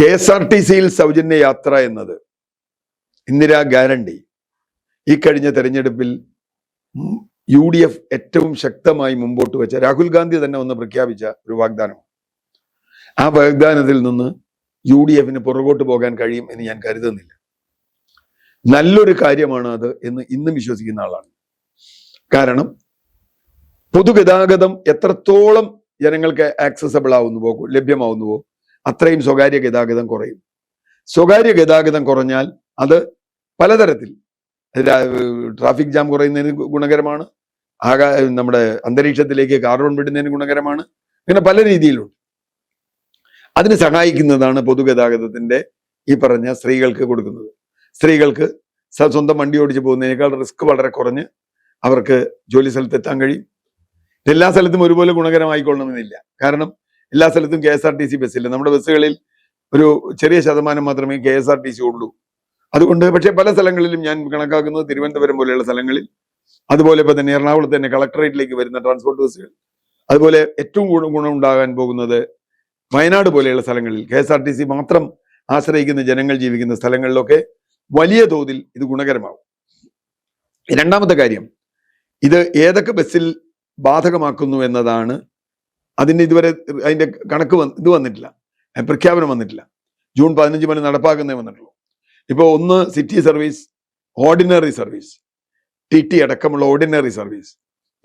KSRTC-യിൽ സൗജന്യ യാത്ര എന്നത് ഇന്ദിരാ ഗ്യാരണ്ടി ഈ കഴിഞ്ഞ തെരഞ്ഞെടുപ്പിൽ UDF ഏറ്റവും ശക്തമായി മുമ്പോട്ട് വെച്ച, രാഹുൽ ഗാന്ധി തന്നെ ഒന്ന് പ്രഖ്യാപിച്ച ഒരു വാഗ്ദാനമാണ്. ആ വാഗ്ദാനത്തിൽ നിന്ന് UDF-ന് പുറകോട്ട് പോകാൻ കഴിയും എന്ന് ഞാൻ കരുതുന്നില്ല. നല്ലൊരു കാര്യമാണ് അത് എന്ന് ഇന്നും വിശ്വസിക്കുന്ന ആളാണ്. കാരണം പൊതുഗതാഗതം എത്രത്തോളം ജനങ്ങൾക്ക് ആക്സസബിൾ ആവുന്നുവോ, ലഭ്യമാവുന്നുവോ, അത്രയും സ്വകാര്യ ഗതാഗതം കുറയും. സ്വകാര്യ ഗതാഗതം കുറഞ്ഞാൽ അത് പലതരത്തിൽ ട്രാഫിക് ജാം കുറയുന്നതിന് ഗുണകരമാണ്, നമ്മുടെ അന്തരീക്ഷത്തിലേക്ക് കാർബൺ വിടുന്നതിന് ഗുണകരമാണ്. ഇങ്ങനെ പല രീതിയിലുണ്ട്. അതിന് സഹായിക്കുന്നതാണ് പൊതുഗതാഗതത്തിന്റെ ഈ പറഞ്ഞ സ്ത്രീകൾക്ക് കൊടുക്കുന്നത്. സ്ത്രീകൾക്ക് സ്വന്തം വണ്ടി ഓടിച്ച് പോകുന്നതിനേക്കാൾ റിസ്ക് വളരെ കുറഞ്ഞ് അവർക്ക് ജോലി സ്ഥലത്ത് എത്താൻ കഴിയും. എല്ലാ സ്ഥലത്തും ഒരുപോലെ ഗുണകരമായിക്കൊള്ളണമെന്നില്ല. കാരണം എല്ലാ സ്ഥലത്തും KSRTC ബസ്സില്ല. നമ്മുടെ ബസ്സുകളിൽ ഒരു ചെറിയ ശതമാനം മാത്രമേ KSRTC ഉള്ളൂ. അതുകൊണ്ട് പക്ഷേ പല സ്ഥലങ്ങളിലും ഞാൻ കണക്കാക്കുന്നത് തിരുവനന്തപുരം പോലെയുള്ള സ്ഥലങ്ങളിൽ, അതുപോലെ ഇപ്പൊ തന്നെ എറണാകുളത്ത് തന്നെ കളക്ടറേറ്റിലേക്ക് വരുന്ന ട്രാൻസ്പോർട്ട് ബസ്സുകൾ, അതുപോലെ ഏറ്റവും ഗുണം ഉണ്ടാകാൻ പോകുന്നത് വയനാട് പോലെയുള്ള സ്ഥലങ്ങളിൽ KSRTC മാത്രം ആശ്രയിക്കുന്ന ജനങ്ങൾ ജീവിക്കുന്ന സ്ഥലങ്ങളിലൊക്കെ വലിയ തോതിൽ ഇത് ഗുണകരമാകും. രണ്ടാമത്തെ കാര്യം, ഇത് ഏതൊക്കെ ബസ്സിൽ ബാധകമാക്കുന്നു എന്നതാണ്. അതിന് ഇതുവരെ അതിന്റെ കണക്ക് വന്നിട്ടില്ല, പ്രഖ്യാപനം വന്നിട്ടില്ല. ജൂൺ 15 മുതൽ നടപ്പാക്കുന്നേ വന്നിട്ടുള്ളൂ. ഇപ്പോൾ ഒന്ന് city service, ordinary service, TT അടക്കമുള്ള ഓർഡിനറി സർവീസ്.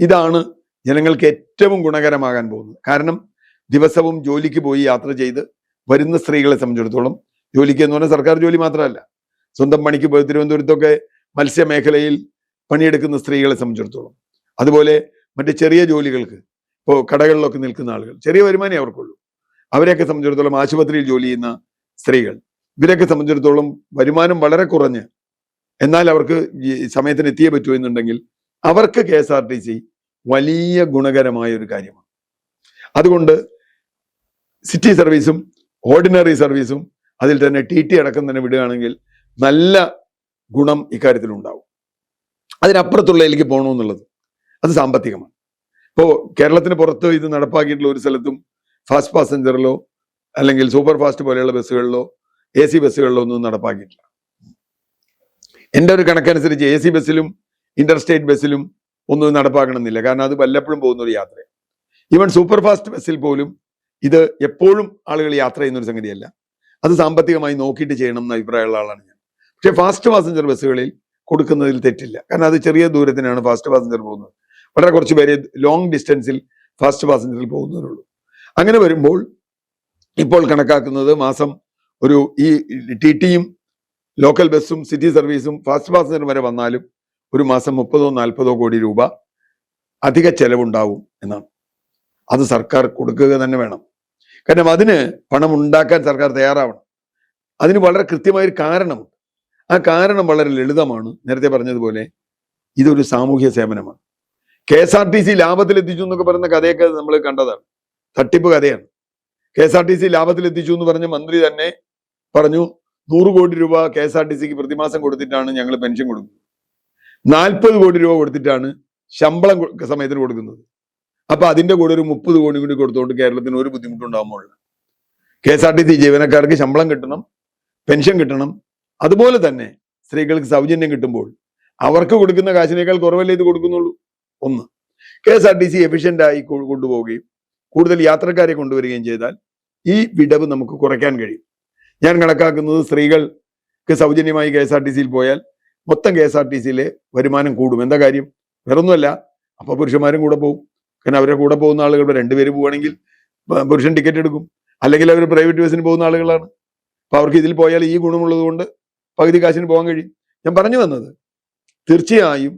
ഇതാണ് ജനങ്ങൾക്ക് ഏറ്റവും ഗുണകരമാകാൻ പോകുന്നത്. കാരണം ദിവസവും ജോലിക്ക് പോയി യാത്ര ചെയ്ത് വരുന്ന സ്ത്രീകളെ സംബന്ധിച്ചിടത്തോളം, ജോലിക്ക് എന്ന് പറഞ്ഞാൽ സർക്കാർ ജോലി മാത്രമല്ല, സ്വന്തം പണിക്ക് പോയി തിരുവനന്തപുരത്തൊക്കെ മത്സ്യമേഖലയിൽ പണിയെടുക്കുന്ന സ്ത്രീകളെ സംബന്ധിച്ചിടത്തോളം, അതുപോലെ മറ്റ് ചെറിയ ജോലികൾക്ക്, ഇപ്പോൾ കടകളിലൊക്കെ നിൽക്കുന്ന ആളുകൾ, ചെറിയ വരുമാനമേ അവർക്കുള്ളൂ, അവരെയൊക്കെ സംബന്ധിച്ചിടത്തോളം, ആശുപത്രിയിൽ ജോലി ചെയ്യുന്ന സ്ത്രീകൾ, ഇവരെയൊക്കെ സംബന്ധിച്ചിടത്തോളം വരുമാനം വളരെ കുറഞ്ഞ് എന്നാൽ അവർക്ക് സമയത്തിന് എത്തിയേ പറ്റൂ എന്നുണ്ടെങ്കിൽ അവർക്ക് KSRTC വലിയ ഗുണകരമായ ഒരു കാര്യമാണ്. അതുകൊണ്ട് സിറ്റി സർവീസും ഓർഡിനറി സർവീസും അതിൽ തന്നെ TT അടക്കം തന്നെ വിടുകയാണെങ്കിൽ നല്ല ഗുണം ഇക്കാര്യത്തിൽ ഉണ്ടാവും. അതിനപ്പുറത്തുള്ളതിലേക്ക് പോകണമെന്നുള്ളത് അത് സാമ്പത്തികമാണ്. ഇപ്പോൾ കേരളത്തിന് പുറത്ത് ഇത് നടപ്പാക്കിയിട്ടുള്ള ഒരു സ്ഥലത്തും ഫാസ്റ്റ് പാസഞ്ചറിലോ അല്ലെങ്കിൽ സൂപ്പർ ഫാസ്റ്റ് പോലെയുള്ള ബസ്സുകളിലോ AC ബസ്സുകളിലോ ഒന്നും നടപ്പാക്കിയിട്ടില്ല. എൻ്റെ ഒരു കണക്കനുസരിച്ച് AC ബസ്സിലും ഇന്റർസ്റ്റേറ്റ് ബസ്സിലും ഒന്നും നടപ്പാക്കണമെന്നില്ല. കാരണം അത് വല്ലപ്പോഴും പോകുന്ന ഒരു യാത്രയാണ്. ഈവൻ സൂപ്പർ ഫാസ്റ്റ് ബസ്സിൽ പോലും ഇത് എപ്പോഴും ആളുകൾ യാത്ര ചെയ്യുന്ന ഒരു സംഗതിയല്ല. അത് സാമ്പത്തികമായി നോക്കിയിട്ട് ചെയ്യണം എന്ന അഭിപ്രായമുള്ള ആളാണ് ഞാൻ. പക്ഷെ ഫാസ്റ്റ് പാസഞ്ചർ ബസ്സുകളിൽ കൊടുക്കുന്നതിൽ തെറ്റില്ല. കാരണം അത് ചെറിയ ദൂരത്തിനാണ് ഫാസ്റ്റ് പാസഞ്ചർ പോകുന്നത്. വളരെ കുറച്ച് പേര് ലോങ് ഡിസ്റ്റൻസിൽ ഫാസ്റ്റ് പാസഞ്ചറിൽ പോകുന്നവരുള്ളൂ. അങ്ങനെ വരുമ്പോൾ ഇപ്പോൾ കണക്കാക്കുന്നത് മാസം ഒരു ഈ TTയും ലോക്കൽ ബസ്സും സിറ്റി സർവീസും ഫാസ്റ്റ് പാസഞ്ചറും വരെ വന്നാലും ഒരു മാസം 30-40 കോടി രൂപ അധിക ചെലവുണ്ടാവും എന്നാണ്. അത് സർക്കാർ കൊടുക്കുക തന്നെ വേണം. കാരണം അതിന് പണം ഉണ്ടാക്കാൻ സർക്കാർ തയ്യാറാവണം. അതിന് വളരെ കൃത്യമായൊരു കാരണമുണ്ട്. ആ കാരണം വളരെ ലളിതമാണ്. നേരത്തെ പറഞ്ഞതുപോലെ ഇതൊരു സാമൂഹ്യ സേവനമാണ്. KSRTC ലാഭത്തിലെത്തിച്ചു എന്നൊക്കെ പറയുന്ന കഥയൊക്കെ നമ്മൾ കണ്ടതാണ്. തട്ടിപ്പ് കഥയാണ്. KSRTC ലാഭത്തിലെത്തിച്ചു എന്ന് പറഞ്ഞ മന്ത്രി തന്നെ പറഞ്ഞു 100 കോടി രൂപ KSRTCക്ക് പ്രതിമാസം കൊടുത്തിട്ടാണ് ഞങ്ങൾ പെൻഷൻ കൊടുക്കുന്നത്, 40 കോടി രൂപ കൊടുത്തിട്ടാണ് ശമ്പളം സമയത്തിന് കൊടുക്കുന്നത്. അപ്പൊ അതിന്റെ കൂടെ ഒരു 30 കോടി കൂടി കൊടുത്തുകൊണ്ട് കേരളത്തിന് ഒരു ബുദ്ധിമുട്ടുണ്ടാകുമ്പോൾ KSRTC ജീവനക്കാർക്ക് ശമ്പളം കിട്ടണം, പെൻഷൻ കിട്ടണം, അതുപോലെ തന്നെ സ്ത്രീകൾക്ക് സൗജന്യം കിട്ടുമ്പോൾ അവർക്ക് കൊടുക്കുന്ന കാശിനേക്കാൾ കുറവല്ലേ ഇത് കൊടുക്കുന്നുള്ളൂ. ഒന്ന്, KSRTC എഫിഷ്യന്റ് ആയി കൊണ്ടുപോവുകയും കൂടുതൽ യാത്രക്കാരെ കൊണ്ടുവരികയും ചെയ്താൽ ഈ വിടവ് നമുക്ക് കുറയ്ക്കാൻ കഴിയും. ഞാൻ കണക്കാക്കുന്നത് സ്ത്രീകൾക്ക് സൗജന്യമായി KSRTC-യിൽ പോയാൽ മൊത്തം KSRTC-യിലെ വരുമാനം കൂടും. എന്താ കാര്യം? വേറൊന്നുമല്ല, അപ്പൊ പുരുഷന്മാരും കൂടെ പോകും. കാരണം അവരുടെ കൂടെ പോകുന്ന ആളുകൾ 2 പേര് പോവുകയാണെങ്കിൽ പുരുഷൻ ടിക്കറ്റ് എടുക്കും, അല്ലെങ്കിൽ അവർ പ്രൈവറ്റ് ബസ്സിന് പോകുന്ന ആളുകളാണ്. അപ്പൊ അവർക്ക് ഇതിൽ പോയാൽ ഈ ഗുണമുള്ളത് കൊണ്ട് പകുതി കാശിന് പോകാൻ കഴിയും. ഞാൻ പറഞ്ഞു വന്നത്, തീർച്ചയായും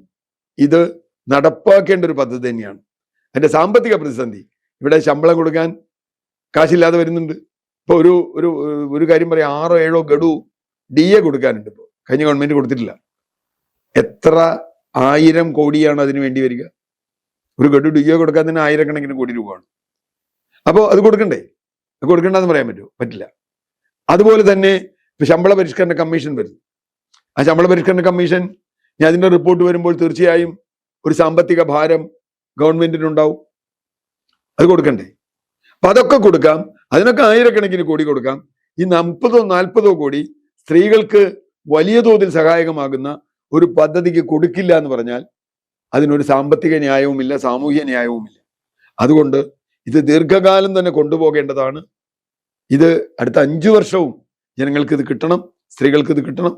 ഇത് നടപ്പാക്കേണ്ട ഒരു പദ്ധതി തന്നെയാണ്. അതിന്റെ സാമ്പത്തിക പ്രതിസന്ധി, ഇവിടെ ശമ്പളം കൊടുക്കാൻ കാശില്ലാതെ വരുന്നുണ്ട്. ഇപ്പൊ ഒരു കാര്യം പറയാം, 6-7 ഗഡു DA കൊടുക്കാനുണ്ട്. ഇപ്പോൾ കഴിഞ്ഞ ഗവൺമെന്റ് കൊടുത്തിട്ടില്ല. എത്ര 1000 കോടിയാണ് അതിന് വേണ്ടി വരിക? ഒരു ഗഡു DA കൊടുക്കാൻ തന്നെ 1000 കണക്കിന് കോടി രൂപയാണ്. അപ്പോൾ അത് കൊടുക്കണ്ടേ? അത് കൊടുക്കണ്ടെന്ന് പറയാൻ പറ്റുമോ? പറ്റില്ല. അതുപോലെ തന്നെ ശമ്പള പരിഷ്കരണ കമ്മീഷൻ വരുന്നു. ആ ശമ്പള പരിഷ്കരണ കമ്മീഷൻ അതിന്റെ റിപ്പോർട്ട് വരുമ്പോൾ തീർച്ചയായും ഒരു സാമ്പത്തിക ഭാരം ഗവൺമെന്റിനുണ്ടാവും. അത് കൊടുക്കണ്ടേ? അപ്പൊ അതൊക്കെ കൊടുക്കാം, അതിനൊക്കെ 1000 കണക്കിന് കോടി കൊടുക്കാം. ഈ 30-40 കോടി സ്ത്രീകൾക്ക് വലിയ തോതിൽ സഹായകമാകുന്ന ഒരു പദ്ധതിക്ക് കൊടുക്കില്ല എന്ന് പറഞ്ഞാൽ അതിനൊരു സാമ്പത്തിക ന്യായവുമില്ല, സാമൂഹ്യ ന്യായവുമില്ല. അതുകൊണ്ട് ഇത് ദീർഘകാലം തന്നെ കൊണ്ടുപോകേണ്ടതാണ്. ഇത് അടുത്ത 5 വർഷവും ജനങ്ങൾക്ക് ഇത് കിട്ടണം, സ്ത്രീകൾക്ക് ഇത് കിട്ടണം.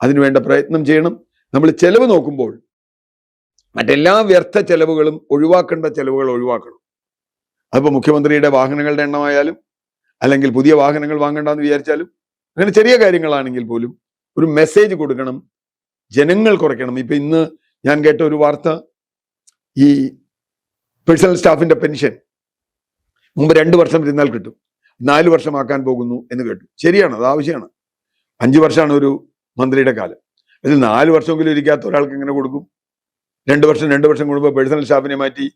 അതിനുവേണ്ട പ്രയത്നം ചെയ്യണം. നമ്മൾ ചെലവ് നോക്കുമ്പോൾ മറ്റെല്ലാ വ്യർത്ഥ ചെലവുകളും ഒഴിവാക്കേണ്ട ചെലവുകൾ ഒഴിവാക്കണം. അതിപ്പോൾ മുഖ്യമന്ത്രിയുടെ വാഹനങ്ങളുടെ എണ്ണമായാലും, അല്ലെങ്കിൽ പുതിയ വാഹനങ്ങൾ വാങ്ങണ്ടെന്ന് വിചാരിച്ചാലും, അങ്ങനെ ചെറിയ കാര്യങ്ങളാണെങ്കിൽ പോലും ഒരു മെസ്സേജ് കൊടുക്കണം, ജനങ്ങൾ കുറയ്ക്കണം. ഇപ്പൊ ഇന്ന് ഞാൻ കേട്ട ഒരു വാർത്ത, ഈ പേഴ്സണൽ സ്റ്റാഫിന്റെ പെൻഷൻ മുമ്പ് 2 വർഷം ഇരുന്നാൽ കിട്ടും, 4 വർഷമാക്കാൻ പോകുന്നു എന്ന് കേട്ടു. ശരിയാണ്, അത് ആവശ്യമാണ്. 5 വർഷമാണ് ഒരു മന്ത്രിയുടെ കാലം. അതിൽ 4 വർഷമെങ്കിലും ഇരിക്കാത്ത ഒരാൾക്ക് എങ്ങനെ കൊടുക്കും? 2 വർഷം കൂടുമ്പോൾ പേഴ്സണൽ സ്റ്റാഫിനെ മാറ്റി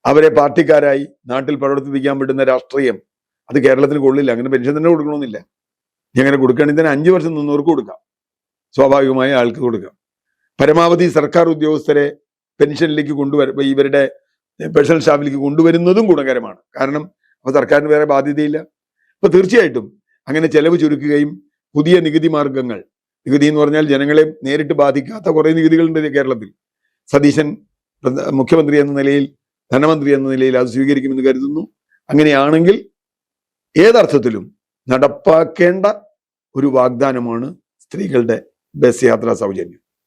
അവരെ പാർട്ടിക്കാരായി നാട്ടിൽ പ്രവർത്തിപ്പിക്കാൻ പറ്റുന്ന രാഷ്ട്രീയം അത് കേരളത്തിൽ കൊള്ളില്ല. അങ്ങനെ പെൻഷൻ തന്നെ കൊടുക്കണമെന്നില്ല. എങ്ങനെ കൊടുക്കുകയാണെങ്കിൽ തന്നെ 5 വർഷം നിന്നവർക്ക് കൊടുക്കാം, സ്വാഭാവികമായി ആൾക്ക് കൊടുക്കാം. പരമാവധി സർക്കാർ ഉദ്യോഗസ്ഥരെ പെൻഷനിലേക്ക് ഇവരുടെ പേഴ്സണൽ സ്റ്റാഫിലേക്ക് കൊണ്ടുവരുന്നതും ഗുണകരമാണ്. കാരണം അപ്പൊ സർക്കാരിന് വേറെ ബാധ്യതയില്ല. അപ്പൊ തീർച്ചയായിട്ടും അങ്ങനെ ചെലവ് ചുരുക്കുകയും പുതിയ നികുതി മാർഗങ്ങൾ, നികുതി എന്ന് പറഞ്ഞാൽ ജനങ്ങളെ നേരിട്ട് ബാധിക്കാത്ത കുറെ നികുതികളുണ്ട് കേരളത്തിൽ. സതീശൻ മുഖ്യമന്ത്രി എന്ന നിലയിൽ, ധനമന്ത്രി എന്ന നിലയിൽ അത് സ്വീകരിക്കുമെന്ന് കരുതുന്നു. അങ്ങനെയാണെങ്കിൽ ഏതർത്ഥത്തിലും നടപ്പാക്കേണ്ട ഒരു വാഗ്ദാനമാണ് സ്ത്രീകളുടെ ബസ് യാത്രാ സൗജന്യം.